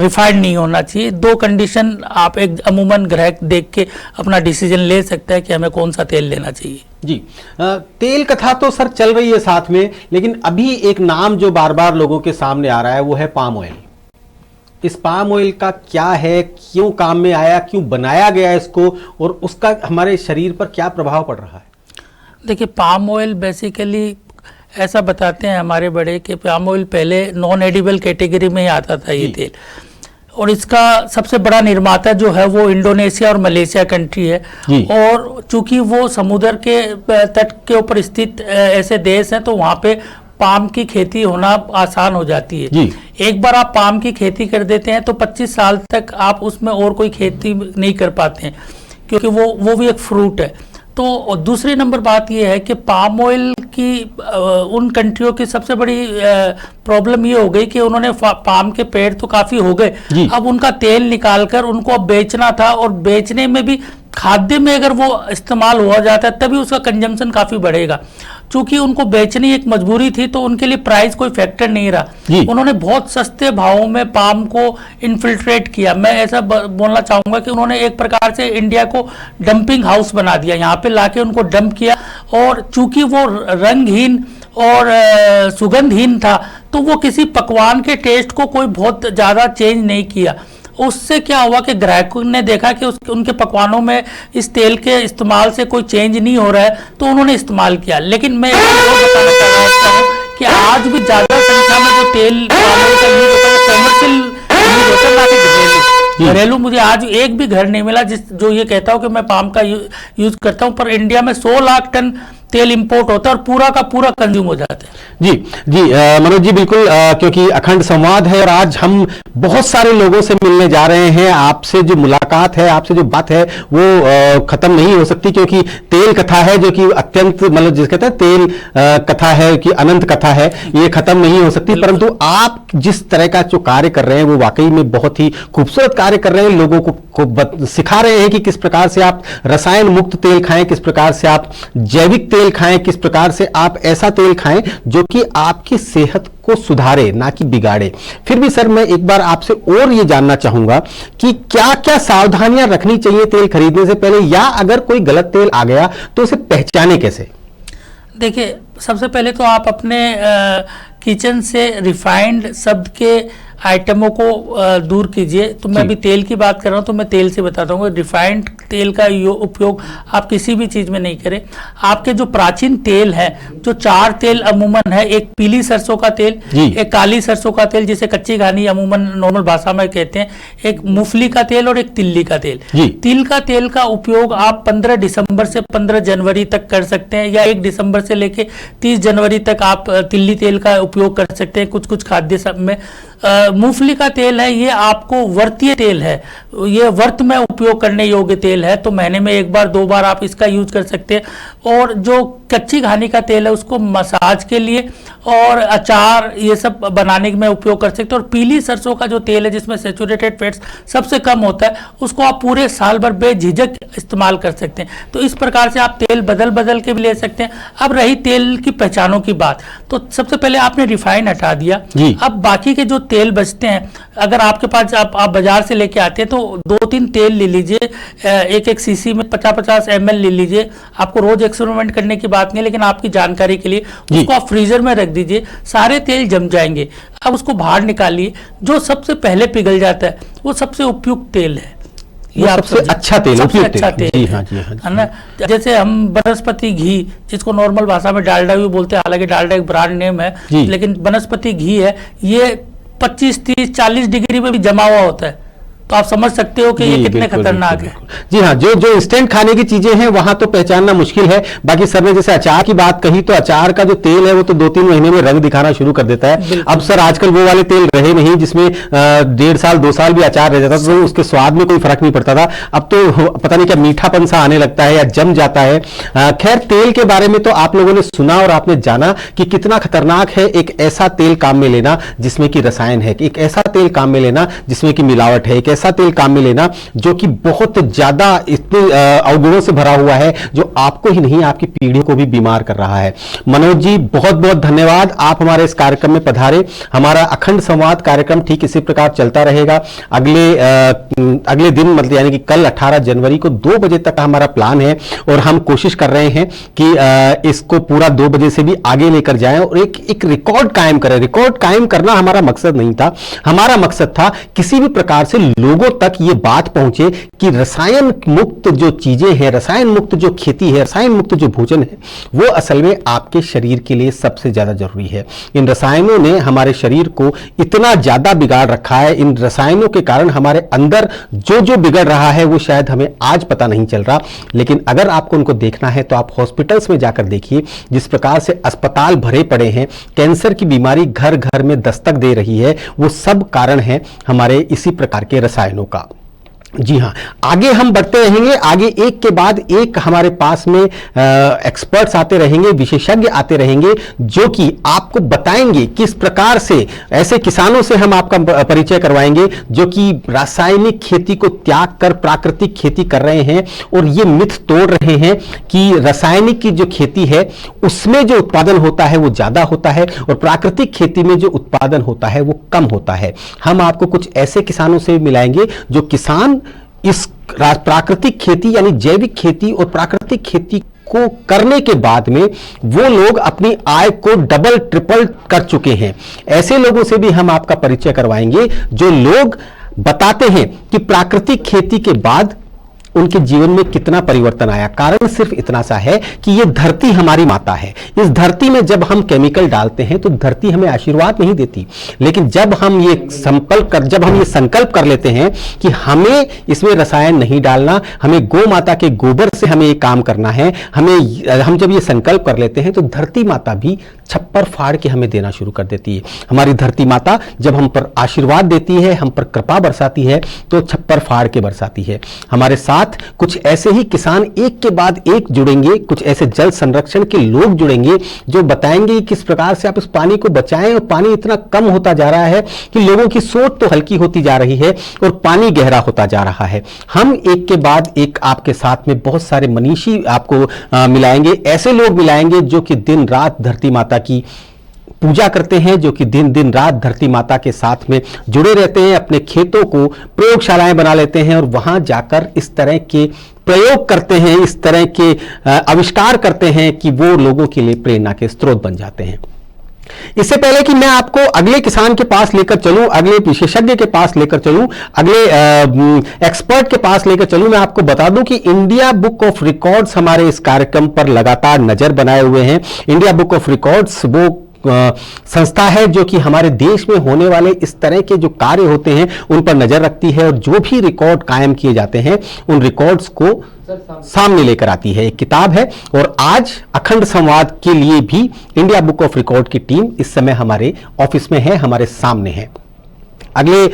Refined नहीं होना चाहिए। दो कंडीशन आप एक अमूमन ग्राहक देख के अपना डिसीजन ले सकता है कि हमें कौन सा तेल लेना चाहिए। जी, तेल कथा तो सर चल रही है साथ में, लेकिन अभी एक नाम जो बार बार लोगों के सामने आ रहा है वो है पाम ऑयल। इस पाम ऑयल का क्या है, क्यों काम में आया, क्यों बनाया गया इसको, और उसका हमारे शरीर पर क्या प्रभाव पड़ रहा है? देखिए, पाम ऑयल बेसिकली ऐसा बताते हैं हमारे बड़े कि पाम ऑयल पहले नॉन एडिबल कैटेगरी में ही आता था ये तेल, और इसका सबसे बड़ा निर्माता जो है वो इंडोनेशिया और मलेशिया कंट्री है। और चूंकि वो समुद्र के तट के ऊपर स्थित ऐसे देश हैं तो वहाँ पे पाम की खेती होना आसान हो जाती है। एक बार आप पाम की खेती कर देते हैं तो 25 साल तक आप उसमें और कोई खेती नहीं कर पाते हैं, क्योंकि वो भी एक फ्रूट है। तो दूसरी नंबर बात यह है कि पाम ऑयल की उन कंट्रियों की सबसे बड़ी प्रॉब्लम ये हो गई कि उन्होंने पाम के पेड़ तो काफी हो गए, अब उनका तेल निकालकर उनको अब बेचना था, और बेचने में भी खाद्य में अगर वो इस्तेमाल हुआ जाता है तभी उसका कंजम्पशन काफी बढ़ेगा। चूंकि उनको बेचनी एक मजबूरी थी तो उनके लिए प्राइस कोई फैक्टर नहीं रहा। उन्होंने बहुत सस्ते भावों में पाम को इन्फिल्ट्रेट किया। मैं ऐसा बोलना चाहूंगा कि उन्होंने एक प्रकार से इंडिया को डंपिंग हाउस बना दिया, यहाँ पे लाके उनको डंप किया, और चूंकि वो रंगहीन और सुगंधहीन था तो वो किसी पकवान के टेस्ट को कोई बहुत ज्यादा चेंज नहीं किया। उससे क्या हुआ कि ग्राहकों ने देखा कि उनके पकवानों में इस तेल के इस्तेमाल से कोई चेंज नहीं हो रहा है तो उन्होंने इस्तेमाल किया। लेकिन मैं एक चीज और बताना चाहता हूँ कि आज भी ज्यादा संख्या में जो तेल का यूज होता है कमर्शियल यूज होता है, ना कि घरेलू। मुझे आज एक भी घर नहीं मिला जो ये कहता हो कि मैं पाम का यूज करता हूँ, पर इंडिया में 100 लाख टन तेल इंपोर्ट होता है और पूरा का पूरा कंज्यूम हो जाता है। जी मनोज जी, बिल्कुल, क्योंकि अखंड संवाद है और आज हम बहुत सारे लोगों से मिलने जा रहे हैं। आपसे जो मुलाकात है, आपसे जो बात है वो खत्म नहीं हो सकती, क्योंकि तेल कथा है जो कि अत्यंत, मतलब जिस कहते हैं तेल कथा है कि अनंत कथा है, ये खत्म नहीं हो सकती। परंतु आप जिस तरह का जो कार्य कर रहे हैं वो वाकई में बहुत ही खूबसूरत कार्य कर रहे हैं। लोगों को सिखा रहे हैं कि किस प्रकार से आप रसायन मुक्त तेल खाएं, किस प्रकार से आप जैविक तेल खाएं, किस प्रकार से आप ऐसा तेल खाएं जो कि आपकी सेहत को सुधारे, ना कि बिगाड़े। फिर भी सर, मैं एक बार आपसे और ये जानना चाहूंगा कि क्या क्या सावधानियां रखनी चाहिए तेल खरीदने से पहले, या अगर कोई गलत तेल आ गया तो उसे पहचाने कैसे? देखिए, सबसे पहले तो आप अपने किचन से रिफाइंड शब्द के आइटमों को दूर कीजिए। तो मैं अभी तेल की बात कर रहा हूँ तो मैं तेल से बताता हूँ। रिफाइंड तेल का उपयोग आप किसी भी चीज में नहीं करें। आपके जो प्राचीन तेल है, जो 4 तेल अमूमन है, एक पीली सरसों का तेल, एक काली सरसों का तेल जिसे कच्ची घानी अमूमन नॉर्मल भाषा में कहते हैं, एक मूंगफली का तेल और एक तिल्ली का तेल। तिल का तेल का उपयोग आप 15 दिसंबर से 15 जनवरी तक कर सकते हैं, या 1 दिसंबर से लेके 30 जनवरी तक आप तिल्ली तेल का उपयोग कर सकते हैं कुछ कुछ खाद्य सब में। मूंगफली का तेल है, ये आपको वर्तीय तेल है, ये वर्त में उपयोग करने योग्य तेल है, तो महीने में 1 बार 2 बार आप इसका यूज कर सकते हैं। और जो कच्ची घानी का तेल है उसको मसाज के लिए और अचार ये सब बनाने में उपयोग कर सकते हैं। और पीली सरसों का जो तेल है जिसमें सैचुरेटेड फैट्स सबसे कम होता है, उसको आप पूरे साल भर बेझिझक इस्तेमाल कर सकते हैं। तो इस प्रकार से आप तेल बदल बदल के भी ले सकते हैं। अब रही तेल की पहचानों की बात, तो सबसे पहले आपने रिफाइन हटा दिया। अब बाकी के जो तेल बचते हैं, अगर आपके पास आप बाजार से लेके आते हैं तो 2-3 तेल ले लीजिए, एक सीसी में 50-50 ml ले लीजिए। आपको रोज एक्सपेरिमेंट करने की बात नहीं, लेकिन आपकी जानकारी के लिए उसको आप फ्रीजर में रख दीजिए, सारे तेल जम जाएंगे। अब उसको बाहर निकालिए, जो सबसे पहले पिघल जाता है वो सबसे उपयुक्त तेल है, ये सबसे अच्छा तेल, सबसे अच्छा तेल है ना। जैसे हम वनस्पति घी, जिसको नॉर्मल भाषा में डालडा भी बोलते हैं, हालांकि डालडा एक ब्रांड नेम है, लेकिन वनस्पति घी है, ये 25-30-40 डिग्री में भी जमा हुआ होता है। तो आप समझ सकते हो कि ये कितने खतरनाक है। जी हाँ, जो इंस्टेंट खाने की चीजें हैं वहां तो पहचानना मुश्किल है। बाकी सर ने जैसे अचार की बात कही, तो अचार का जो तेल है वो तो 2-3 महीने में रंग दिखाना शुरू कर देता है। अब सर आजकल वो वाले तेल रहे नहीं जिसमें 1.5 साल 2 साल भी अचार रह जाता था तो उसके स्वाद में कोई फर्क नहीं पड़ता था। अब तो पता नहीं क्या मीठापन सा आने लगता है या जम जाता है। खैर, तेल के बारे में तो आप लोगों ने सुना और आपने जाना कि कितना खतरनाक है एक ऐसा तेल काम में लेना जिसमें कि रसायन है, एक ऐसा तेल काम में लेना जिसमें कि मिलावट है, एक ऐसा तेल काम में लेना जो कि बहुत ज्यादा इतने अवगुणों से भरा हुआ है, जो आपको ही नहीं आपकी पीढ़ी को भी बीमार कर रहा है। मनोज जी, बहुत बहुत धन्यवाद, आप हमारे इस कार्यक्रम में पधारे। हमारा अखंड संवाद कार्यक्रम ठीक इसी प्रकार चलता रहेगा। अगले दिन मतलब यानी कि कल 18 जनवरी को 2 बजे तक हमारा प्लान है और हम कोशिश कर रहे हैं कि इसको पूरा 2 बजे से भी आगे लेकर जाएं और एक रिकॉर्ड कायम करें। रिकॉर्ड कायम करना हमारा मकसद नहीं था, हमारा मकसद था किसी भी प्रकार से लोगों तक ये बात पहुंचे कि रसायन मुक्त जो चीजें हैं, रसायन मुक्त जो खेती है, रसायन मुक्त जो भोजन है, वो असल में आपके शरीर के लिए सबसे ज्यादा जरूरी है। इन रसायनों ने हमारे शरीर को इतना ज्यादा बिगाड़ रखा है, इन रसायनों के कारण हमारे अंदर जो जो बिगड़ रहा है वो शायद हमें आज पता नहीं चल रहा, लेकिन अगर आपको उनको देखना है तो आप हॉस्पिटल्स में जाकर देखिए, जिस प्रकार से अस्पताल भरे पड़े हैं, कैंसर की बीमारी घर घर में दस्तक दे रही है, वो सब कारण है हमारे इसी प्रकार के रसायनों का। जी हां, आगे हम बढ़ते रहेंगे, आगे एक के बाद एक हमारे पास में एक्सपर्ट्स आते रहेंगे, विशेषज्ञ आते रहेंगे, जो कि आपको बताएंगे किस प्रकार से ऐसे किसानों से हम आपका परिचय करवाएंगे जो कि रासायनिक खेती को त्याग कर प्राकृतिक खेती कर रहे हैं और ये मिथ तोड़ रहे हैं कि रासायनिक की जो खेती है उसमें जो उत्पादन होता है वो ज्यादा होता है और प्राकृतिक खेती में जो उत्पादन होता है वो कम होता है। हम आपको कुछ ऐसे किसानों से मिलाएंगे जो किसान इस प्राकृतिक खेती यानी जैविक खेती और प्राकृतिक खेती को करने के बाद में वो लोग अपनी आय को डबल ट्रिपल कर चुके हैं। ऐसे लोगों से भी हम आपका परिचय करवाएंगे जो लोग बताते हैं कि प्राकृतिक खेती के बाद उनके जीवन में कितना परिवर्तन आया। कारण सिर्फ इतना सा है कि ये धरती हमारी माता है, इस धरती में जब हम केमिकल डालते हैं तो धरती हमें आशीर्वाद नहीं देती, लेकिन जब हम ये संकल्प कर लेते हैं कि हमें इसमें रसायन नहीं डालना, हमें गौ माता के गोबर से हमें ये काम करना है, हम जब ये संकल्प कर लेते हैं तो धरती माता भी छप्पर फाड़ के हमें देना शुरू कर देती है। हमारी धरती माता जब हम पर आशीर्वाद देती है, हम पर कृपा बरसाती है, तो छप्पर फाड़ के बरसाती है। हमारे साथ कुछ ऐसे ही किसान एक के बाद एक जुड़ेंगे, कुछ ऐसे जल संरक्षण के लोग जुड़ेंगे जो बताएंगे कि किस प्रकार से आप इस पानी को बचाएं। और पानी इतना कम होता जा रहा है कि लोगों की सोच तो हल्की होती जा रही है और पानी गहरा होता जा रहा है। हम एक के बाद एक आपके साथ में बहुत सारे मनीषी आपको मिलाएंगे, ऐसे लोग मिलाएंगे जो कि दिन रात धरती माता की पूजा करते हैं, जो कि दिन दिन रात धरती माता के साथ में जुड़े रहते हैं, अपने खेतों को प्रयोगशालाएं बना लेते हैं और वहां जाकर इस तरह के प्रयोग करते हैं, इस तरह के आविष्कार करते हैं कि वो लोगों के लिए प्रेरणा के स्रोत बन जाते हैं। इससे पहले कि मैं आपको अगले किसान के पास लेकर चलूं, अगले विशेषज्ञ के पास लेकर चलूं, अगले एक्सपर्ट के पास लेकर चलूं, मैं आपको बता दूं कि इंडिया बुक ऑफ रिकॉर्ड्स हमारे इस कार्यक्रम पर लगातार नजर बनाए हुए हैं। इंडिया बुक ऑफ रिकॉर्ड्स वो संस्था है जो कि हमारे देश में होने वाले इस तरह के जो कार्य होते हैं उन पर नजर रखती है और जो भी रिकॉर्ड कायम किए जाते हैं उन रिकॉर्ड्स को सामने लेकर आती है। एक किताब है और आज अखंड संवाद के लिए भी इंडिया बुक ऑफ रिकॉर्ड की टीम इस समय हमारे ऑफिस में है, हमारे सामने है। अगले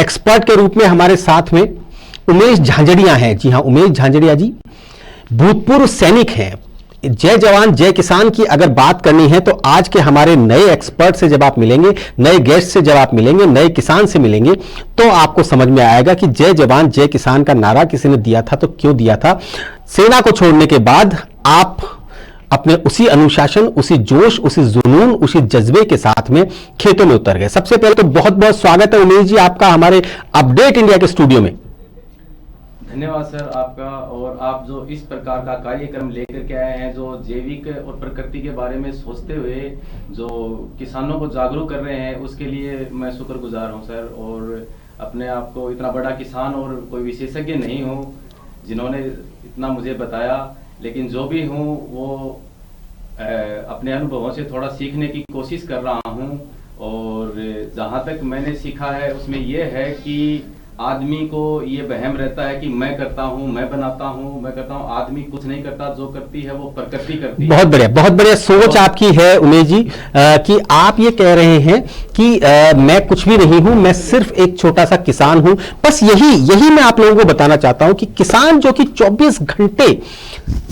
एक्सपर्ट के रूप में हमारे साथ में उमेश झांझड़िया हैं। जी हां, उमेश झांझड़िया जी भूतपूर्व सैनिक हैं। जय जवान जय किसान की अगर बात करनी है तो आज के हमारे नए एक्सपर्ट से जब आप मिलेंगे, नए गेस्ट से जब आप मिलेंगे, नए किसान से मिलेंगे, तो आपको समझ में आएगा कि जय जवान जय किसान का नारा किसी ने दिया था तो क्यों दिया था। सेना को छोड़ने के बाद आप अपने उसी अनुशासन, उसी जोश, उसी जुनून, उसी जज्बे के साथ में खेतों में उतर गए। सबसे पहले तो बहुत बहुत स्वागत है उमेश जी आपका हमारे अपडेट इंडिया के स्टूडियो में। धन्यवाद सर आपका। और आप जो इस प्रकार का कार्यक्रम लेकर के आए हैं, जो जैविक और प्रकृति के बारे में सोचते हुए जो किसानों को जागरूक कर रहे हैं, उसके लिए मैं शुक्रगुजार हूं सर। और अपने आप को इतना बड़ा किसान और कोई विशेषज्ञ नहीं हूं जिन्होंने इतना मुझे बताया, लेकिन जो भी हूं वो अपने अनुभवों से थोड़ा सीखने की कोशिश कर रहा हूं। और जहां तक मैंने सीखा है उसमें यह है कि आदमी को ये वहम रहता है कि मैं करता हूँ, मैं बनाता हूँ, मैं करता हूँ। आदमी कुछ नहीं करता, जो करती है वो प्रकृति करती है। बहुत बढ़िया सोच आपकी है उमेश जी कि आप ये कह रहे हैं कि मैं कुछ भी नहीं हूं, मैं सिर्फ एक छोटा सा किसान हूं। बस यही मैं आप लोगों को बताना चाहता हूं कि किसान जो कि 24 घंटे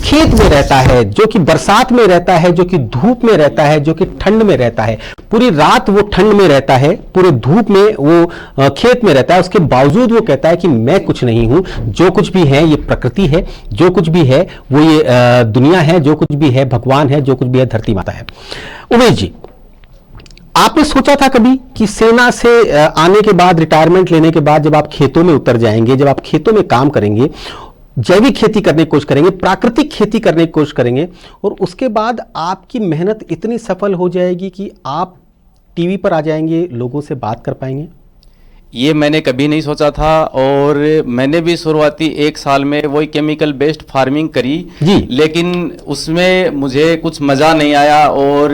खेत में रहता है, जो कि बरसात में रहता है, जो कि धूप में रहता है, जो कि ठंड में रहता है, पूरी रात वो ठंड में रहता है, पूरे धूप में वो खेत में रहता है, उसके बावजूद वो कहता है कि मैं कुछ नहीं हूं, जो कुछ भी है ये प्रकृति है, जो कुछ भी है वो ये दुनिया है, जो कुछ भी है भगवान है, जो कुछ भी है धरती माता है। उमेश जी, आपने सोचा था कभी कि सेना से आने के बाद, रिटायरमेंट लेने के बाद जब आप खेतों में उतर जाएंगे, जब आप खेतों में काम करेंगे, जैविक खेती करने की कोशिश करेंगे, प्राकृतिक खेती करने की कोशिश करेंगे, और उसके बाद आपकी मेहनत इतनी सफल हो जाएगी कि आप टीवी पर आ जाएंगे, लोगों से बात कर पाएंगे? ये मैंने कभी नहीं सोचा था, और मैंने भी शुरुआती 1 साल में वही केमिकल बेस्ड फार्मिंग करी जी। लेकिन उसमें मुझे कुछ मज़ा नहीं आया, और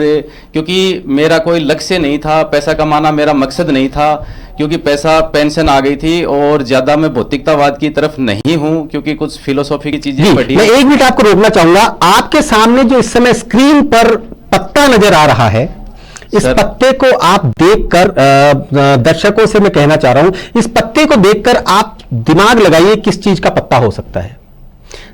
क्योंकि मेरा कोई लक्ष्य नहीं था, पैसा कमाना मेरा मकसद नहीं था, क्योंकि पैसा पेंशन आ गई थी, और ज़्यादा मैं भौतिकतावाद की तरफ नहीं हूँ, क्योंकि कुछ फिलोसॉफी की चीज़ें पढ़ी। मैं 1 मिनट आपको रोकना चाहूंगा। आपके सामने जो इस समय स्क्रीन पर पत्ता नजर आ रहा है, इस पत्ते को आप देखकर, दर्शकों से मैं कहना चाह रहा हूं, इस पत्ते को देखकर आप दिमाग लगाइए किस चीज का पत्ता हो सकता है।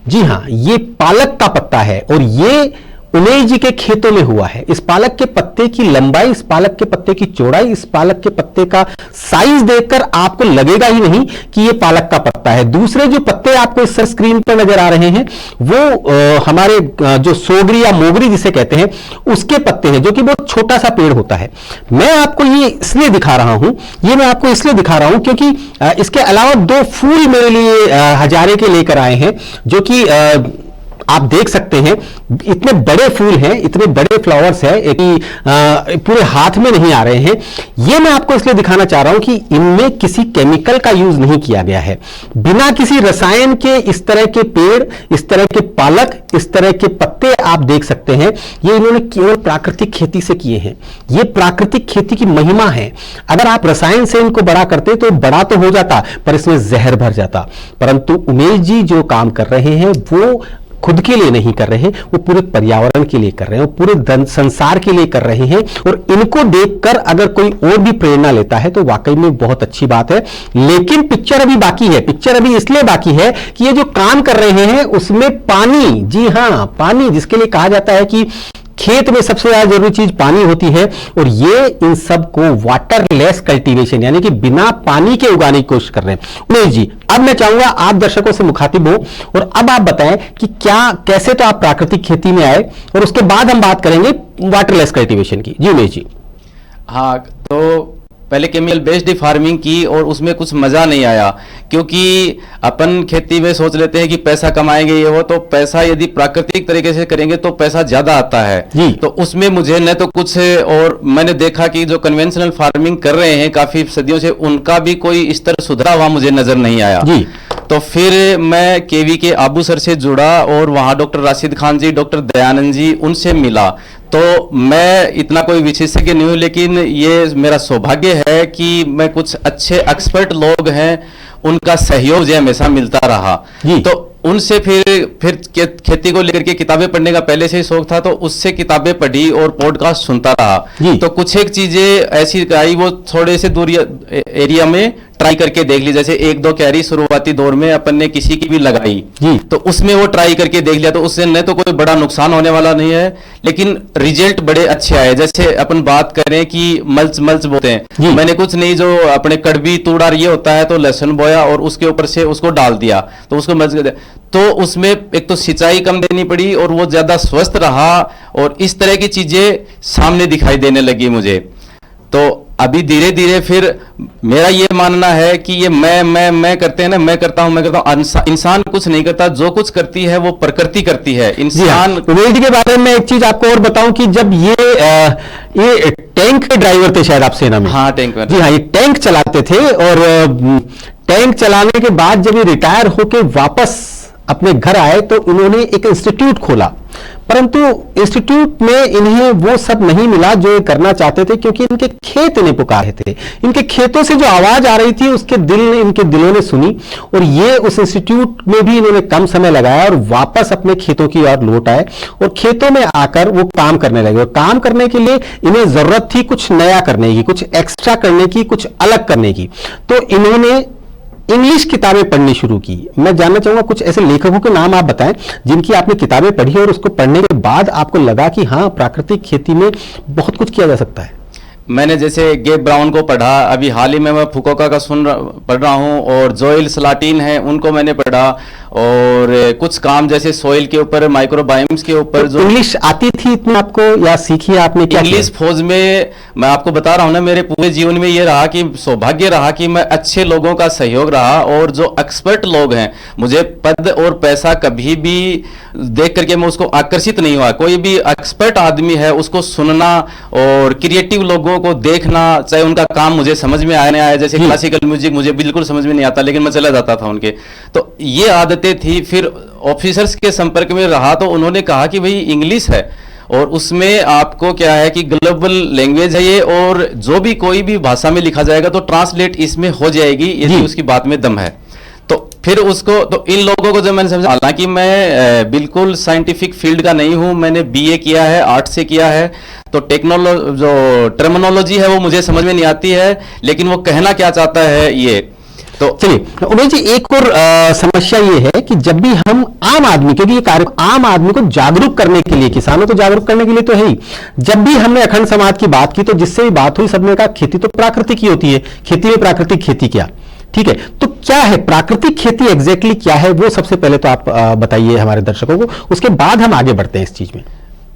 जी हां, ये पालक का पत्ता है, और ये उमेश जी के खेतों में हुआ है। इस पालक के पत्ते की लंबाई, इस पालक के पत्ते की चौड़ाई, इस पालक के पत्ते का साइज देखकर आपको लगेगा ही नहीं कि ये पालक का पत्ता है। दूसरे जो पत्ते आपको इस स्क्रीन पर नजर आ रहे हैं वो हमारे जो सोगरी या मोगरी जिसे कहते हैं उसके पत्ते हैं, जो कि बहुत छोटा सा पेड़ होता है। मैं आपको ये इसलिए दिखा रहा हूं, ये मैं आपको इसलिए दिखा रहा हूं क्योंकि इसके अलावा 2 फूल मेरे लिए हजारे के लेकर आए हैं, जो कि आप देख सकते हैं इतने बड़े फूल हैं, इतने बड़े फ्लावर्स हैं कि पूरे हाथ में नहीं आ रहे हैं। ये मैं आपको इसलिए दिखाना चाह रहा हूं कि इनमें किसी केमिकल का यूज नहीं किया गया है। बिना किसी रसायन के इस तरह के पेड़, इस तरह के पालक, इस तरह के पत्ते आप देख सकते हैं। ये इन्होंने केवल प्राकृतिक खेती से किए हैं। ये प्राकृतिक खेती की महिमा है। अगर आप रसायन से इनको बड़ा करते तो बड़ा तो हो जाता, पर इसमें जहर भर जाता। परंतु उमेश जी जो काम कर रहे हैं वो खुद के लिए नहीं कर रहे हैं, वो पूरे पर्यावरण के लिए कर रहे हैं, वो पूरे संसार के लिए कर रहे हैं। और इनको देखकर अगर कोई और भी प्रेरणा लेता है तो वाकई में बहुत अच्छी बात है। लेकिन पिक्चर अभी बाकी है। पिक्चर अभी इसलिए बाकी है कि ये जो काम कर रहे हैं उसमें पानी, जी हां, पानी, जिसके लिए कहा जाता है कि खेत में सबसे ज्यादा जरूरी चीज पानी होती है, और ये इन सब को वाटरलेस कल्टीवेशन यानी कि बिना पानी के उगाने की कोशिश कर रहे हैं। उमेश जी, अब मैं चाहूंगा आप दर्शकों से मुखातिब हो, और अब आप बताएं कि कैसे तो आप प्राकृतिक खेती में आए, और उसके बाद हम बात करेंगे वाटरलेस कल्टीवेशन की। जी उमेश जी। हाँ, तो पहले केमिकल बेस्ड फार्मिंग की और उसमें कुछ मज़ा नहीं आया, क्योंकि अपन खेती में सोच लेते हैं कि पैसा कमाएंगे ये वो, तो पैसा यदि प्राकृतिक तरीके से करेंगे तो पैसा ज़्यादा आता है। तो उसमें मुझे न तो कुछ, और मैंने देखा कि जो कन्वेंशनल फार्मिंग कर रहे हैं काफ़ी सदियों से, उनका भी कोई स्तर सुधरा हुआ मुझे नज़र नहीं आया। तो फिर मैं केवी के आबू सर से जुड़ा, और वहाँ डॉक्टर राशिद खान जी, डॉक्टर दयानंद जी, उनसे मिला। तो मैं इतना कोई विशेषज्ञ नहीं हूँ, लेकिन ये मेरा सौभाग्य है कि मैं कुछ अच्छे एक्सपर्ट लोग हैं, उनका सहयोग जो हमेशा मिलता रहा। तो उनसे फिर खेती को लेकर के किताबें पढ़ने का पहले से ही शौक था, तो उससे किताबें पढ़ी और पॉडकास्ट सुनता रहा। तो कुछ एक चीजें ऐसी आई, वो थोड़े से दूर एरिया में ट्राई करके देख ली। जैसे 1-2 क्यारी शुरुआती दौर में अपन ने किसी की भी लगाई, तो उसमें वो ट्राई करके देख लिया, तो उससे न तो कोई बड़ा नुकसान होने वाला नहीं है, लेकिन रिजल्ट बड़े अच्छे आए। जैसे अपन बात करें कि मल्च बोलते हैं, मैंने कुछ नहीं, जो अपने कड़वी तूड़ा ये होता है, तो लहसुन बोया और उसके ऊपर से उसको डाल दिया, तो उसको मल्च कर दिया। तो उसमें एक तो सिंचाई कम देनी पड़ी, और वो ज्यादा स्वस्थ रहा, और इस तरह की चीजें सामने दिखाई देने लगी मुझे। तो अभी धीरे धीरे फिर मेरा ये मानना है कि ये मैं करते हैं ना, मैं करता हूं। इंसान कुछ नहीं करता, जो कुछ करती है वो प्रकृति करती है। इंसान उमेश जी के बारे में एक चीज आपको और बताऊं कि जब ये टैंक के ड्राइवर थे शायद आप सेना में। हाँ, टैंक। जी हाँ, ये टैंक चलाते थे, और टैंक चलाने के बाद जब ये रिटायर होके वापस अपने घर आए तो इन्होंने एक इंस्टीट्यूट खोला, परंतु इंस्टीट्यूट में इन्हें वो सब नहीं मिला जो ये करना चाहते थे, क्योंकि इनके खेत इन्हें पुकारे थे। इनके खेतों से जो आवाज आ रही थी उसके इनके दिलों ने सुनी, और ये उस इंस्टीट्यूट में भी इन्होंने कम समय लगाया और वापस अपने खेतों की ओर लौट आए, और खेतों में आकर वो काम करने लगे। और काम करने के लिए इन्हें जरूरत थी कुछ नया करने की, कुछ एक्स्ट्रा करने की, कुछ अलग करने की। तो इन्होंने इंग्लिश किताबें पढ़नी शुरू की। मैं जानना चाहूंगा कुछ ऐसे लेखकों के नाम आप बताएं जिनकी आपने किताबें पढ़ी और उसको पढ़ने के बाद आपको लगा कि हाँ, प्राकृतिक खेती में बहुत कुछ किया जा सकता है। मैंने जैसे गेब ब्राउन को पढ़ा, अभी हाल ही में मैं फुकोका का पढ़ रहा हूँ, और जोएल सलाटिन है उनको मैंने पढ़ा, और कुछ काम जैसे सोइल के ऊपर, माइक्रोबायोम्स के ऊपर। तो इंग्लिश आती थी इतनी आपको, या सीखी आपने क्या? इंग्लिश फौज में मैं आपको बता रहा हूँ ना, मेरे पूरे जीवन में ये रहा कि सौभाग्य रहा कि मैं अच्छे लोगों का सहयोग रहा, और जो एक्सपर्ट लोग हैं, मुझे पद और पैसा कभी भी देख करके मैं उसको आकर्षित नहीं हुआ। कोई भी एक्सपर्ट आदमी है उसको सुनना और क्रिएटिव लोगों को देखना, चाहे उनका काम मुझे समझ में आने आया, जैसे क्लासिकल म्यूजिक मुझे बिल्कुल समझ में नहीं आता, लेकिन मैं चला जाता था उनके। तो ये आदतें थी। फिर ऑफिसर्स के संपर्क में रहा तो उन्होंने कहा कि भाई इंग्लिश है और उसमें आपको क्या है कि ग्लोबल लैंग्वेज है ये, और जो भी कोई भी भाषा में लिखा जाएगा तो ट्रांसलेट इसमें हो जाएगी यदि उसकी बात में दम है। तो फिर उसको, तो इन लोगों को जब मैंने समझा, हालांकि मैं बिल्कुल साइंटिफिक फील्ड का नहीं हूं, मैंने बीए किया है, आर्ट से किया है, तो जो टर्मिनोलॉजी है वो मुझे समझ में नहीं आती है, लेकिन वो कहना क्या चाहता है ये। तो चलिए उमेश जी, एक और समस्या ये है कि जब भी हम आम आदमी, क्योंकि ये कार्य आम आदमी को जागरूक करने के लिए, किसानों को जागरूक करने के लिए तो है ही, जब भी हमने अखंड समाज की बात की तो जिससे भी बात हुई सबने कहा खेती तो प्राकृतिक ही होती है, खेती में प्राकृतिक खेती क्या? ठीक है, तो क्या है प्राकृतिक खेती एग्जैक्टली क्या है, वो सबसे पहले तो आप बताइए हमारे दर्शकों को, उसके बाद हम आगे बढ़ते हैं इस चीज में।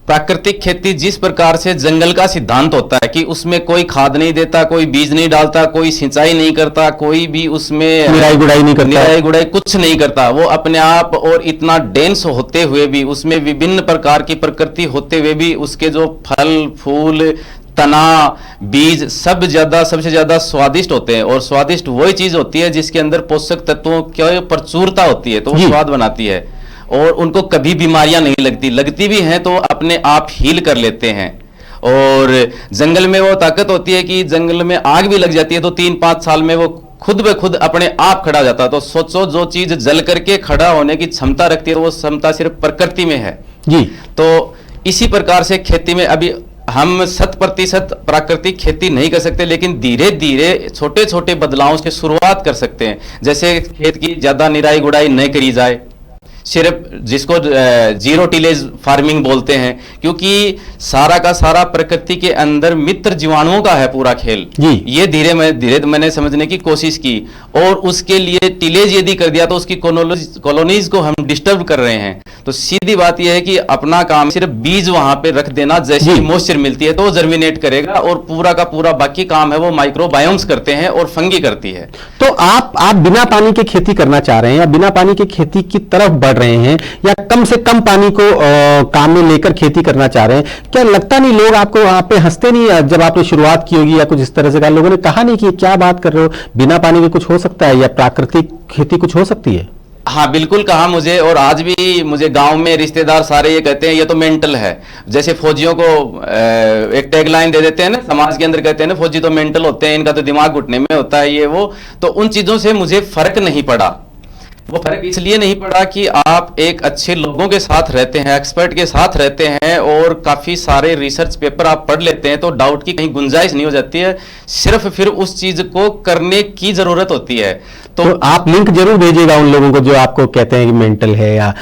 प्राकृतिक खेती जिस प्रकार से जंगल का सिद्धांत होता है कि उसमें कोई खाद नहीं देता, कोई बीज नहीं डालता, कोई सिंचाई नहीं करता, कोई भी उसमें निराई गुड़ाई नहीं करता, निराई गुड़ाई कुछ नहीं करता, वो अपने आप, और इतना डेंस होते हुए भी, उसमें विभिन्न प्रकार की प्रकृति होते हुए भी उसके जो फल फूल तना बीज सबसे ज्यादा स्वादिष्ट होते हैं। और स्वादिष्ट वही चीज होती है जिसके अंदर पोषक तत्वों की प्रचुरता होती है, तो वो स्वाद बनाती है, और उनको कभी बीमारियां नहीं लगती भी हैं तो अपने आप हील कर लेते हैं। और जंगल में वो ताकत होती है कि जंगल में आग भी लग जाती है तो 3-5 साल में वो खुद ब खुद अपने आप खड़ा जाता है। तो सोचो, जो चीज जल करके खड़ा होने की क्षमता रखती है, वो क्षमता सिर्फ प्रकृति में है जी। तो इसी प्रकार से खेती में अभी हम 100% प्राकृतिक खेती नहीं कर सकते, लेकिन धीरे धीरे छोटे छोटे बदलावों से शुरुआत कर सकते हैं। जैसे खेत की ज्यादा निराई गुड़ाई नहीं करी जाए, सिर्फ जिसको जीरो टिलेज फार्मिंग बोलते हैं, क्योंकि सारा का सारा प्रकृति के अंदर मित्र जीवाणुओं का है पूरा खेल जी। ये धीरे मैंने समझने की कोशिश की, और उसके लिए टिलेज यदि कर दिया तो उसकी कॉलोनीज को हम डिस्टर्ब कर रहे हैं। तो सीधी बात यह है कि अपना काम सिर्फ बीज वहां पे रख देना, जैसे मॉइस्चर मिलती है तो वो जर्मिनेट करेगा, और पूरा का पूरा बाकी काम है वो माइक्रोबायोम्स करते हैं और फंगी करती है। तो आप बिना पानी के खेती करना चाह रहे हैं, या बिना पानी की खेती की तरफ बढ़ रहे हैं, या कम से कम पानी को काम में लेकर खेती करना चाह रहे हैं? क्या लगता नहीं लोग आपको वहां पे हंसते नहीं जब आपने शुरुआत की होगी, या कुछ इस तरह से कहा, लोगों ने कहा नहीं कि क्या बात कर रहे हो, बिना पानी के कुछ हो सकता है, या प्राकृतिक खेती कुछ हो सकती है? हाँ बिल्कुल कहा मुझे, और आज भी मुझे गांव में रिश्तेदार सारे ये कहते हैं ये तो मेंटल है। जैसे फौजियों को एक टैगलाइन दे देते हैं ना, समाज के अंदर कहते हैं ना फौजी तो मेंटल होते हैं, इनका तो दिमाग घुटने में होता है ये वो। तो उन चीजों से मुझे फर्क नहीं पड़ा। वो फर्क इसलिए नहीं पड़ा कि आप एक अच्छे लोगों के साथ रहते हैं, एक्सपर्ट के साथ रहते हैं, और काफी सारे रिसर्च पेपर आप पढ़ लेते हैं, तो डाउट की कहीं गुंजाइश नहीं हो जाती है, सिर्फ फिर उस चीज को करने की जरूरत होती है। तो आप लिंक जरूर भेजिएगा उन लोगों को जो आपको कहते हैं कि मेंटल है या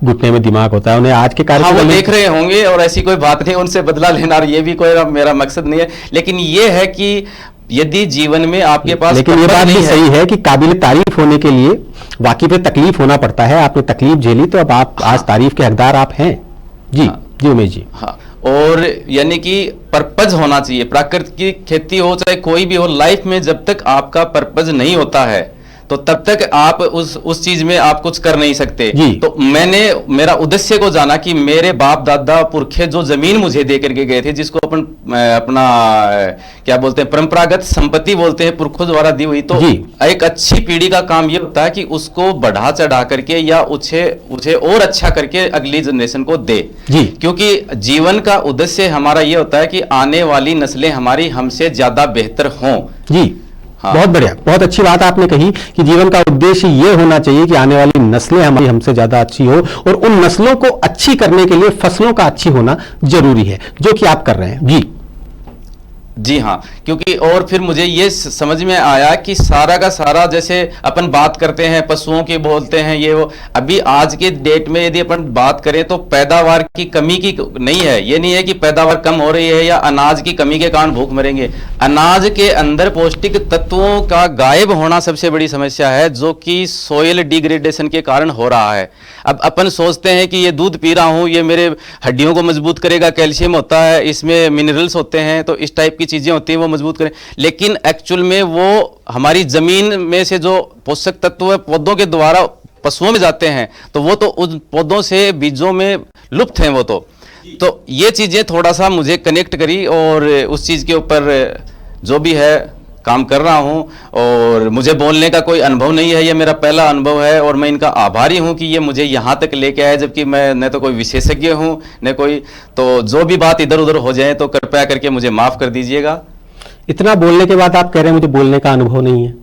घुटने में दिमाग होता है, उन्हें आज के कार्यक्रम वो देख रहे होंगे, और ऐसी कोई बात नहीं उनसे बदला लेना, और ये भी कोई मेरा मकसद नहीं है। लेकिन ये है कि यदि जीवन में आपके पास, लेकिन ये बात भी सही है कि काबिल तारीफ होने के लिए वाकई पे तकलीफ होना पड़ता है। आपने तकलीफ झेली तो अब आप आज तारीफ के हकदार आप हैं जी। जी उमेश जी। हाँ, और यानी कि पर्पज होना चाहिए। प्राकृतिक खेती हो चाहे कोई भी हो, लाइफ में जब तक आपका पर्पज नहीं होता है तो तब तक आप उस चीज में आप कुछ कर नहीं सकते। जी। तो मैंने मेरा उद्देश्य को जाना कि मेरे बाप दादा पुरखे जो जमीन मुझे दे करके गए थे, जिसको अपना क्या बोलते हैं, परंपरागत संपत्ति बोलते हैं, पुरखों द्वारा दी हुई, तो एक अच्छी पीढ़ी का काम यह होता है कि उसको बढ़ा चढ़ा करके या उसे और अच्छा करके अगली जनरेशन को दे। जी। क्योंकि जीवन का उद्देश्य हमारा यह होता है कि आने वाली नस्लें हमारी हमसे ज्यादा बेहतर हों। जी। हाँ। बहुत बढ़िया, बहुत अच्छी बात आपने कही कि जीवन का उद्देश्य ये होना चाहिए कि आने वाली नस्लें हमारी हमसे ज्यादा अच्छी हो, और उन नस्लों को अच्छी करने के लिए फसलों का अच्छी होना जरूरी है, जो कि आप कर रहे हैं। जी जी हाँ, क्योंकि और फिर मुझे ये समझ में आया कि सारा का सारा, जैसे अपन बात करते हैं पशुओं की, बोलते हैं ये वो, अभी आज के डेट में यदि अपन बात करें तो पैदावार की कमी की नहीं है, ये नहीं है कि पैदावार कम हो रही है या अनाज की कमी के कारण भूख मरेंगे। अनाज के अंदर पौष्टिक तत्वों का गायब होना सबसे बड़ी समस्या है, जो कि सोयल डिग्रेडेशन के कारण हो रहा है। अब अपन सोचते हैं कि ये दूध पी रहा हूँ, ये मेरे हड्डियों को मजबूत करेगा, कैल्शियम होता है इसमें, मिनरल्स होते हैं, तो इस टाइप की चीजें होती हैं वो मजबूत करें, लेकिन एक्चुअल में वो हमारी जमीन में से जो पोषक तत्व पौधों के द्वारा पशुओं में जाते हैं, तो वो तो उन पौधों से बीजों में लुप्त हैं वो तो ये चीजें थोड़ा सा मुझे कनेक्ट करी, और उस चीज के ऊपर जो भी है काम कर रहा हूं। और मुझे बोलने का कोई अनुभव नहीं है, ये मेरा पहला अनुभव है, और मैं इनका आभारी हूं कि ये मुझे यहां तक लेके आए, जबकि मैं न तो कोई विशेषज्ञ हूं न कोई, तो जो भी बात इधर उधर हो जाए तो कृपया करके मुझे माफ कर दीजिएगा। इतना बोलने के बाद आप कह रहे हैं मुझे बोलने का अनुभव नहीं है।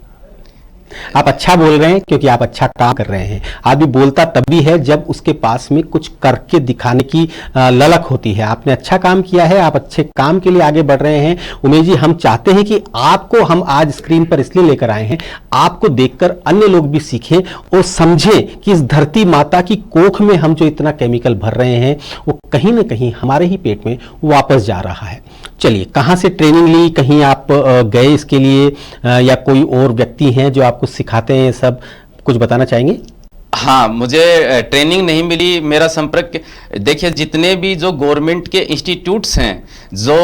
आप अच्छा बोल रहे हैं क्योंकि आप अच्छा काम कर रहे हैं। आदमी बोलता तभी है जब उसके पास में कुछ करके दिखाने की ललक होती है। आपने अच्छा काम किया है, आप अच्छे काम के लिए आगे बढ़ रहे हैं। उमेश जी, हम चाहते हैं कि आपको हम आज स्क्रीन पर इसलिए लेकर आए हैं, आपको देखकर अन्य लोग भी सीखें और समझें कि इस धरती माता की कोख में हम जो इतना केमिकल भर रहे हैं वो कहीं ना कहीं हमारे ही पेट में वापस जा रहा है। चलिए, कहाँ से ट्रेनिंग ली, कहीं आप गए इसके लिए, या कोई और व्यक्ति हैं जो आपको सिखाते हैं, सब कुछ बताना चाहेंगे? हाँ, मुझे ट्रेनिंग नहीं मिली। मेरा संपर्क, देखिए जितने भी जो गवर्नमेंट के इंस्टीट्यूट्स हैं, जो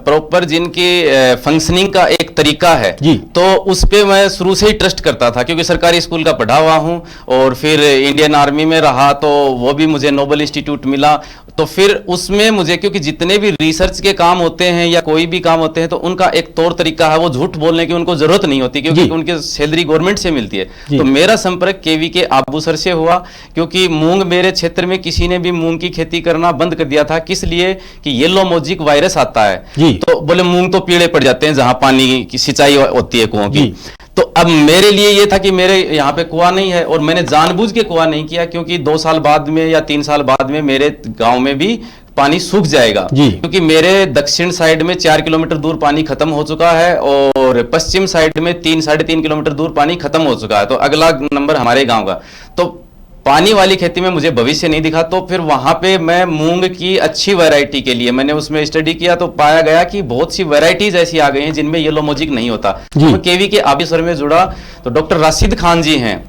प्रॉपर जिनकी फंक्शनिंग का एक तरीका है, तो उस पे मैं शुरू से ही ट्रस्ट करता था, क्योंकि सरकारी स्कूल का पढ़ा हुआ हूँ, और फिर इंडियन आर्मी में रहा तो वो भी मुझे नोबल इंस्टीट्यूट मिला। तो फिर उसमें मुझे, क्योंकि जितने भी रिसर्च के काम होते हैं या कोई भी काम होते हैं, तो उनका एक तौर तरीका है, वो झूठ बोलने की उनको जरूरत नहीं होती, क्योंकि उनकी सैलरी गवर्नमेंट से मिलती है। तो मेरा संपर्क केवी के आबू सर से हुआ, क्योंकि मूंग, मेरे क्षेत्र में किसी ने भी मूंग की खेती करना बंद कर दिया था। किस लिए? कि येलो मोजिक वायरस आता है, तो बोले मूंग तो पीले पड़ जाते हैं जहां पानी की सिंचाई होती है कुओं की। तो अब मेरे लिए ये था कि मेरे यहाँ पे कुआं नहीं है, और मैंने जानबूझ के कुआं नहीं किया, क्योंकि 2 साल बाद में या 3 साल बाद में मेरे गांव में भी पानी सूख जाएगा, क्योंकि मेरे दक्षिण साइड में 4 किलोमीटर दूर पानी खत्म हो चुका है, और पश्चिम साइड में 3-3.5 किलोमीटर दूर पानी खत्म हो चुका है। तो अगला नंबर हमारे गांव का, तो पानी वाली खेती में मुझे भविष्य नहीं दिखा। तो फिर वहां पे मैं मूंग की अच्छी वैरायटी के लिए मैंने उसमें स्टडी किया, तो पाया गया कि बहुत सी वैरायटीज ऐसी आ गई हैं जिनमें येलो मोजिक नहीं होता। तो केवी के आबू सर में जुड़ा, तो डॉक्टर राशिद खान जी हैं,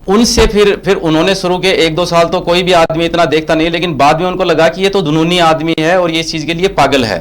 उनसे फिर उन्होंने शुरू के 1-2 साल तो कोई भी आदमी इतना देखता नहीं, लेकिन बाद में उनको लगा कि ये तो जुनूनी आदमी है और ये इस चीज के लिए पागल है।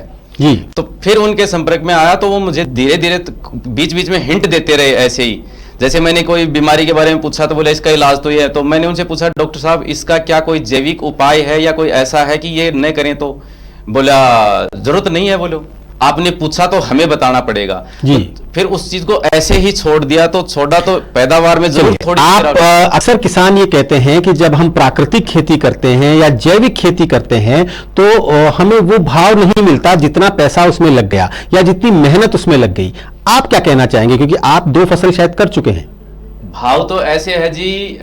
तो फिर उनके संपर्क में आया, तो वो मुझे धीरे धीरे बीच बीच में हिंट देते रहे। ऐसे ही जैसे मैंने कोई बीमारी के बारे में पूछा तो बोले इसका इलाज तो ये है, तो मैंने उनसे पूछा डॉक्टर साहब इसका क्या कोई जैविक उपाय है या कोई ऐसा है कि ये न करें? तो बोला जरूरत नहीं है, बोलो आपने पूछा तो हमें बताना पड़ेगा। तो फिर उस चीज को ऐसे ही छोड़ दिया, तो छोड़ा तो पैदावार में जरूर थोड़ी। आप अक्सर किसान ये कहते हैं कि जब हम प्राकृतिक खेती करते हैं या जैविक खेती करते हैं तो हमें वो भाव नहीं मिलता जितना पैसा उसमें लग गया या जितनी मेहनत उसमें लग गई। आप क्या कहना चाहेंगे, क्योंकि आप 2 फसल शायद कर चुके हैं? भाव तो ऐसे है जी,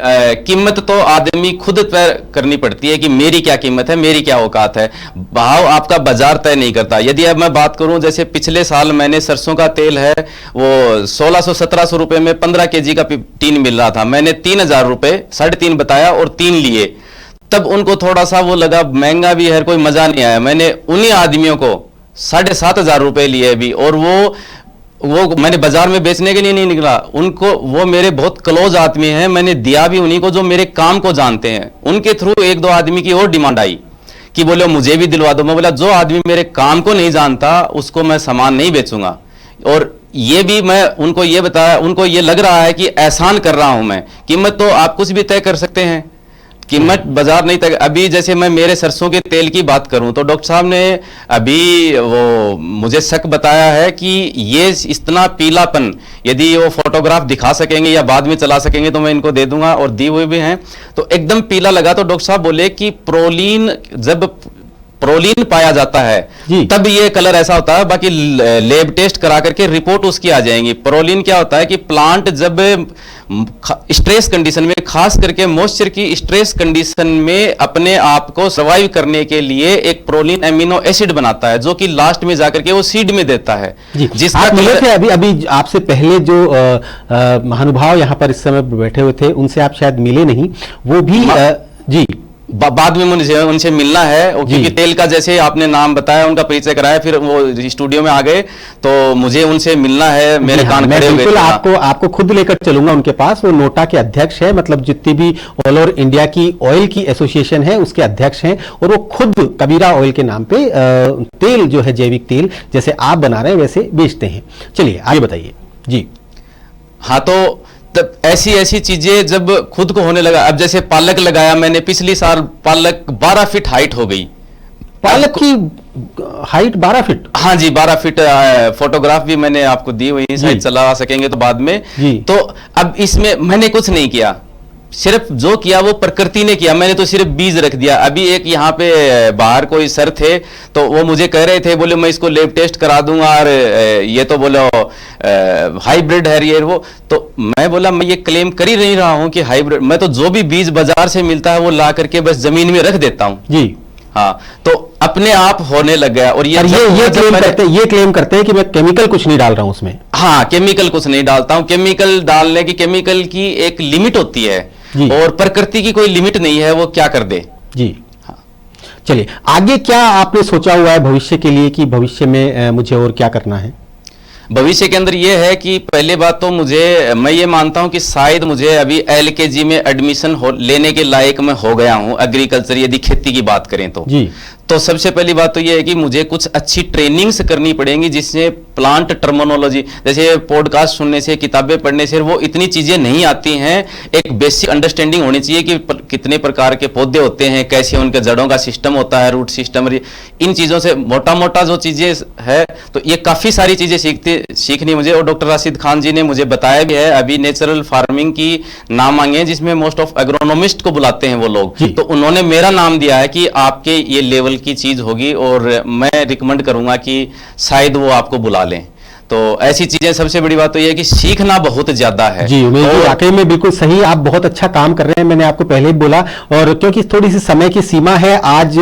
कीमत तो आदमी खुद तय करनी पड़ती है कि मेरी क्या कीमत है, मेरी क्या औकात है। भाव आपका बाजार तय नहीं करता। यदि अब मैं बात करूं, जैसे पिछले साल मैंने सरसों का तेल है वो 1600-1700 रुपए में 15 kg का टीन मिल रहा था, मैंने 3000 रुपए 3.5 बताया और 3 लिए। तब उनको थोड़ा सा वो लगा महंगा भी है, कोई मजा नहीं आया। मैंने उन्हीं आदमियों को 7,500 रुपए लिए भी, और वो मैंने बाजार में बेचने के लिए नहीं निकला, उनको, वो मेरे बहुत क्लोज आदमी हैं, मैंने दिया भी उन्हीं को जो मेरे काम को जानते हैं। उनके थ्रू 1-2 आदमी की और डिमांड आई कि बोले मुझे भी दिलवा दो। मैं बोला जो आदमी मेरे काम को नहीं जानता उसको मैं सामान नहीं बेचूंगा। और ये भी मैं उनको ये बताया, उनको ये लग रहा है कि एहसान कर रहा हूं मैं। कीमत तो आप कुछ भी तय कर सकते हैं, कीमत बाजार नहीं तय। अभी जैसे मैं मेरे सरसों के तेल की बात करूं तो डॉक्टर साहब ने अभी वो मुझे शक बताया है कि ये इतना पीलापन यदि वो फोटोग्राफ दिखा सकेंगे या बाद में चला सकेंगे तो मैं इनको दे दूंगा, और दी हुई भी हैं, तो एकदम पीला लगा। तो डॉक्टर साहब बोले कि प्रोलीन, जब प्रोलीन पाया जाता है तब ये कलर ऐसा होता है, बाकी लैब टेस्ट करा करके रिपोर्ट उसकी आ जाएंगी। प्रोलीन क्या होता है कि प्लांट जब स्ट्रेस कंडीशन में, खास करके मॉइस्चर की स्ट्रेस कंडीशन में अपने आप को सर्वाइव करने के लिए एक प्रोलीन एमिनो एसिड बनाता है, जो कि लास्ट में जाकर के वो सीड में देता है। जिसका आप मिले थे अभी आपसे पहले जो महानुभाव यहाँ पर इस समय बैठे हुए थे, उनसे आप शायद मिले नहीं, वो भी जी बाद में मुझे उनसे मिलना है, क्योंकि तेल का जैसे आपने नाम बताया, उनका परिचय कराया, फिर वो स्टूडियो में आ गए, तो मुझे उनसे मिलना है। मेरे कान खड़े हुए थे। आपको खुद लेकर चलूंगा उनके पास। वो नोटा के अध्यक्ष है, मतलब जितनी भी ऑल ओवर इंडिया की ऑयल की एसोसिएशन है उसके अध्यक्ष हैं, और वो खुद कबीरा ऑयल के नाम पे तेल जो है, जैविक तेल जैसे आप बना रहे हैं वैसे बेचते हैं। चलिए आगे बताइए जी। हाँ, तो तब ऐसी चीजें जब खुद को होने लगा, अब जैसे पालक लगाया मैंने पिछली साल, पालक 12 फीट हाइट हो गई। पालक की हाइट 12 फीट? हाँ जी, 12 फीट। फोटोग्राफ भी मैंने आपको दी हुई, शायद चला सकेंगे तो बाद में। तो अब इसमें मैंने कुछ नहीं किया, सिर्फ जो किया वो प्रकृति ने किया, मैंने तो सिर्फ बीज रख दिया। अभी एक यहाँ पे बाहर कोई सर थे, तो वो मुझे कह रहे थे, बोले मैं इसको लैब टेस्ट करा दूंगा, और ये तो बोलो हाइब्रिड है ये वो। तो मैं बोला मैं ये क्लेम कर ही नहीं रहा हूं कि हाइब्रिड, मैं तो जो भी बीज बाजार से मिलता है वो ला करके बस जमीन में रख देता हूं जी। हाँ, तो अपने आप होने लग गया। और ये क्लेम करते हैं कि मैं केमिकल कुछ नहीं डाल रहा हूं उसमें। हाँ, केमिकल कुछ नहीं डालता हूं। केमिकल डालने की, केमिकल की एक लिमिट होती है, और प्रकृति की कोई लिमिट नहीं है, वो क्या कर दे जी। हाँ, चलिए आगे क्या आपने सोचा हुआ है भविष्य के लिए, कि भविष्य में मुझे और क्या करना है? भविष्य के अंदर ये है कि पहले बात तो मैं ये मानता हूं कि शायद मुझे अभी LKG में एडमिशन लेने के लायक मैं हो गया हूं, एग्रीकल्चर यदि खेती की बात करें तो जी। तो सबसे पहली बात तो ये है कि मुझे कुछ अच्छी ट्रेनिंग्स करनी पड़ेंगी, जिससे प्लांट टर्मिनोलॉजी, जैसे पॉडकास्ट सुनने से, किताबें पढ़ने से वो इतनी चीजें नहीं आती हैं। एक बेसिक अंडरस्टैंडिंग होनी चाहिए कि कितने प्रकार के पौधे होते हैं, कैसे उनके जड़ों का सिस्टम होता है, रूट सिस्टम, इन चीजों से मोटा मोटा जो चीजें है, तो ये काफी सारी चीजें सीखनी मुझे। और डॉक्टर राशिद खान जी ने मुझे बताया भी है, अभी नेचुरल फार्मिंग की नाम मांगे हैं, जिसमें मोस्ट ऑफ एग्रोनॉमिस्ट को बुलाते हैं वो लोग, तो उन्होंने मेरा नाम दिया है कि आपके ये लेवल की चीज होगी, और मैं रिकमेंड करूंगा कि शायद वो आपको बुला लें। तो ऐसी चीजें, सबसे बड़ी बात तो ये है कि सीखना बहुत ज्यादा है जी। वाकई में बिल्कुल सही, आप बहुत अच्छा काम कर रहे हैं, मैंने आपको पहले ही बोला। और क्योंकि थोड़ी सी समय की सीमा है, आज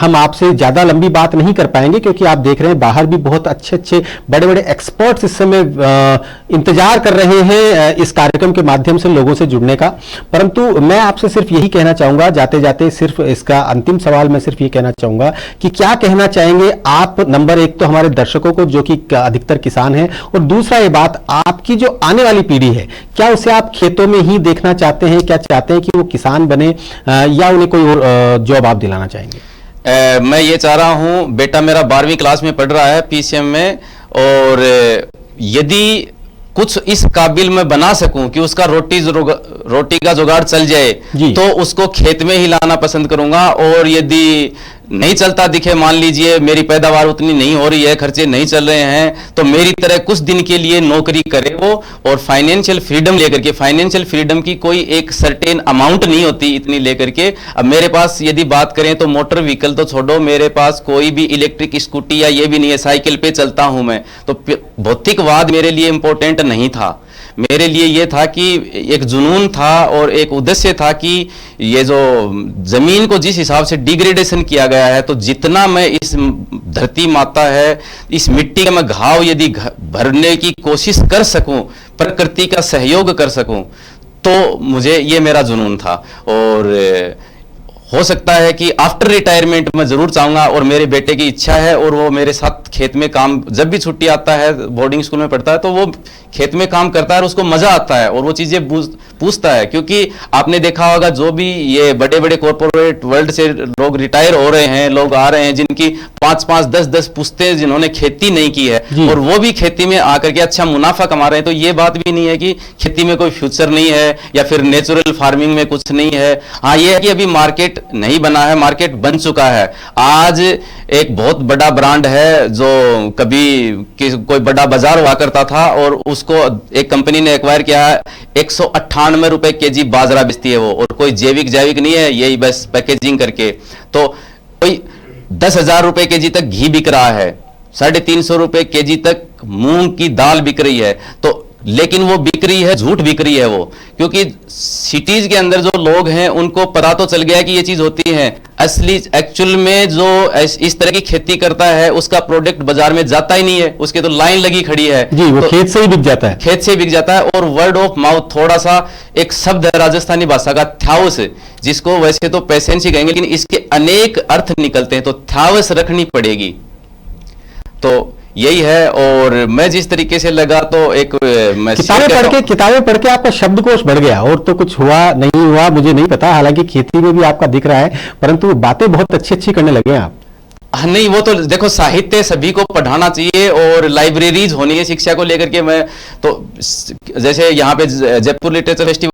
हम आपसे ज्यादा लंबी बात नहीं कर पाएंगे, क्योंकि आप देख रहे हैं बाहर भी बहुत अच्छे बड़े बड़े एक्सपर्ट्स इस समय इंतजार कर रहे हैं इस कार्यक्रम के माध्यम से लोगों से जुड़ने का। परंतु मैं आपसे सिर्फ यही कहना चाहूंगा, जाते जाते सिर्फ इसका अंतिम सवाल मैं सिर्फ ये कहना चाहूंगा कि क्या कहना चाहेंगे आप, नंबर एक तो हमारे दर्शकों को जो कि अधिकतर किसान हैं, और दूसरा ये बात, आपकी जो आने वाली पीढ़ी है, क्या उसे आप खेतों में ही देखना चाहते हैं, क्या चाहते हैं कि वो किसान बने, या उन्हें कोई और जॉब आप दिलाना चाहेंगे? मैं ये चाह रहा हूं, बेटा मेरा 12वीं क्लास में पढ़ रहा है PCM में, और यदि कुछ इस काबिल मैं बना सकूं कि उसका रोटी का जुगाड़ चल जाए, तो उसको खेत में ही लाना पसंद करूंगा। और यदि नहीं चलता दिखे, मान लीजिए मेरी पैदावार उतनी नहीं हो रही है, खर्चे नहीं चल रहे हैं, तो मेरी तरह कुछ दिन के लिए नौकरी करे वो, और फाइनेंशियल फ्रीडम लेकर के, फाइनेंशियल फ्रीडम की कोई एक सर्टेन अमाउंट नहीं होती इतनी लेकर के। अब मेरे पास यदि बात करें तो मोटर व्हीकल तो छोड़ो, मेरे पास कोई भी इलेक्ट्रिक स्कूटी या ये भी नहीं है, साइकिल पे चलता हूं मैं, तो भौतिकवाद मेरे लिए इंपॉर्टेंट नहीं था। मेरे लिए ये था कि एक जुनून था और एक उद्देश्य था कि ये जो जमीन को जिस हिसाब से डिग्रेडेशन किया गया है, तो जितना मैं इस धरती माता है, इस मिट्टी का मैं घाव यदि भरने की कोशिश कर सकूं, प्रकृति का सहयोग कर सकूं, तो मुझे ये मेरा जुनून था। और हो सकता है कि आफ्टर रिटायरमेंट मैं जरूर चाहूंगा, और मेरे बेटे की इच्छा है, और वो मेरे साथ खेत में काम, जब भी छुट्टी आता है, बोर्डिंग स्कूल में पढ़ता है तो वो खेत में काम करता है और उसको मजा आता है और वो चीजें पूछता है। क्योंकि आपने देखा होगा जो भी ये बड़े बड़े कॉर्पोरेट वर्ल्ड से लोग रिटायर हो रहे हैं, लोग आ रहे हैं जिनकी 5-5, 10-10 पुश्तें जिन्होंने खेती नहीं की है और वो भी खेती में आकर के अच्छा मुनाफा कमा रहे हैं। तो ये बात भी नहीं है कि खेती में कोई फ्यूचर नहीं है या फिर नेचुरल फार्मिंग में कुछ नहीं है। हाँ, ये है कि अभी मार्केट नहीं बना है, मार्केट बन चुका है। आज एक बहुत बड़ा ब्रांड है जो कभी कोई बड़ा बाजार हुआ करता था और उसको एक कंपनी ने एक्वायर किया है, 198 रुपए केजी बाजरा बेचती है वो, और कोई जैविक नहीं है, यही बस पैकेजिंग करके। तो कोई 10,000 रुपए केजी तक घी बिक रहा है, 350 रुपए केजी तक मूंग की दाल बिक रही है। तो लेकिन वो बिक रही है, झूठ बिक रही है वो, क्योंकि सिटीज के अंदर जो लोग हैं उनको पता तो चल गया कि ये चीज होती है। असली एक्चुअल में जो इस तरह की खेती करता है उसका प्रोडक्ट बाजार में जाता ही नहीं है, उसके तो लाइन लगी खड़ी है जी, वो तो खेत से ही बिक जाता है, खेत से बिक जाता है। और वर्ड ऑफ माउथ, थोड़ा सा एक शब्द है राजस्थानी भाषा का थ्यावस, जिसको वैसे तो पैसेंस ही कहेंगे, लेकिन इसके अनेक अर्थ निकलते हैं, तो थ्यावस रखनी पड़ेगी। तो यही है। और मैं जिस तरीके से लगा तो एक किताबें पढ़ के आपका शब्दकोश बढ़ गया, और तो कुछ हुआ नहीं हुआ मुझे नहीं पता, हालांकि खेती में भी आपका दिख रहा है, परंतु बातें बहुत अच्छी करने लगे आप। नहीं, वो तो देखो साहित्य सभी को पढ़ाना चाहिए और लाइब्रेरीज होनी है शिक्षा को लेकर के। मैं तो जैसे यहाँ पे जयपुर लिटरेचर फेस्टिवल